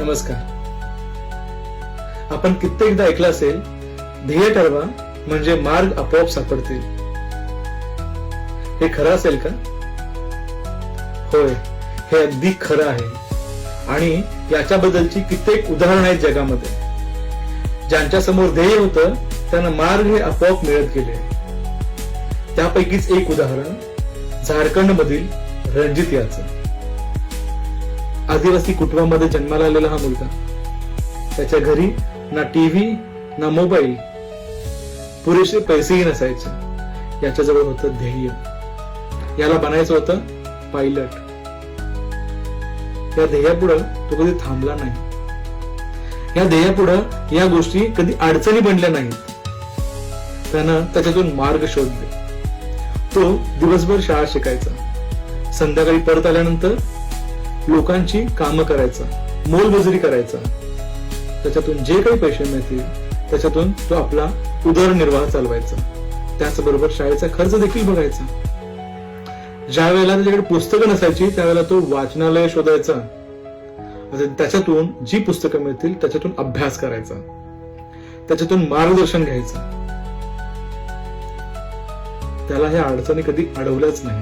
नमस्कार. आपण कित्येकदा ऐकलं असेल, ध्येय ठरवा म्हणजे मार्ग आपोआप सापडतील. हे खरं असेल का? होय, हे अगदी खरं आहे. आणि याच्याबद्दलची कित्येक उदाहरणं आहेत जगामध्ये. ज्यांच्या समोर ध्येय होतं त्यांना मार्ग हे आपोआप मिळत गेले. त्यापैकीच एक उदाहरण झारखंड मधील रणजित याचं. आदिवासी कुटुंबामध्ये जन्माला आलेला हा मुलगा. त्याच्या घरी ना टीव्ही ना मोबाईल, पुरेसे पैसेही नसायचे. याच्याजवळ होतं ध्येय. याला बनायचं होतं पायलट. या ध्येयापुढं तो कधी थांबला नाही. या ध्येयापुढं या गोष्टी कधी अडचणी बनल्या नाहीत. त्यानं त्याच्यातून मार्ग शोधले. तो दिवसभर शाळा शिकायचा, संध्याकाळी परत आल्यानंतर लोकांची कामं करायचा, मोलमजुरी करायचा. त्याच्यातून जे काही पैसे मिळतील त्याच्यातून तो आपला उदरनिर्वाह चालवायचा. त्याचबरोबर शाळेचा खर्च देखील बघायचा. ज्या वेळेला त्याच्याकडे पुस्तकं नसायची त्यावेळेला तो वाचनालय शोधायचा. त्याच्यातून जी पुस्तकं मिळतील त्याच्यातून अभ्यास करायचा, त्याच्यातून मार्गदर्शन घ्यायचं. त्याला ह्या अडचणी कधी अडवल्याच नाही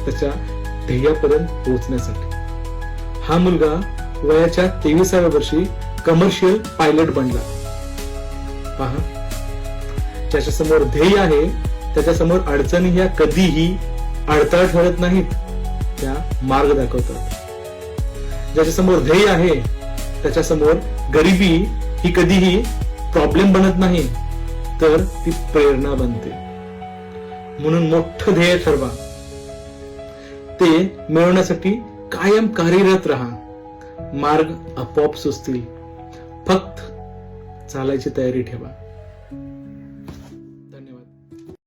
त्याच्या ध्येयापर्यंत पोहोचण्यासाठी. हा मुलगा वयाच्या 23व्या वर्षी कमर्शियल पायलट बनला. पहा, ज्याच्या समोर ध्येय आहे त्याच्या समोर अडचणी ह्या कधीही अडथळा ठरत नाहीत, त्या मार्ग दाखवतात. ज्याच्या समोर ध्येय आहे त्याच्या समोर गरिबी ही कधीही प्रॉब्लेम बनत नाही, तर ती प्रेरणा बनते. म्हणून मोठं ध्येय ठरवा. ते मिळवण्यासाठी कायम कार्यरत राहा. मार्ग आपोआप सुचतील. फक्त चालायची तयारी ठेवा.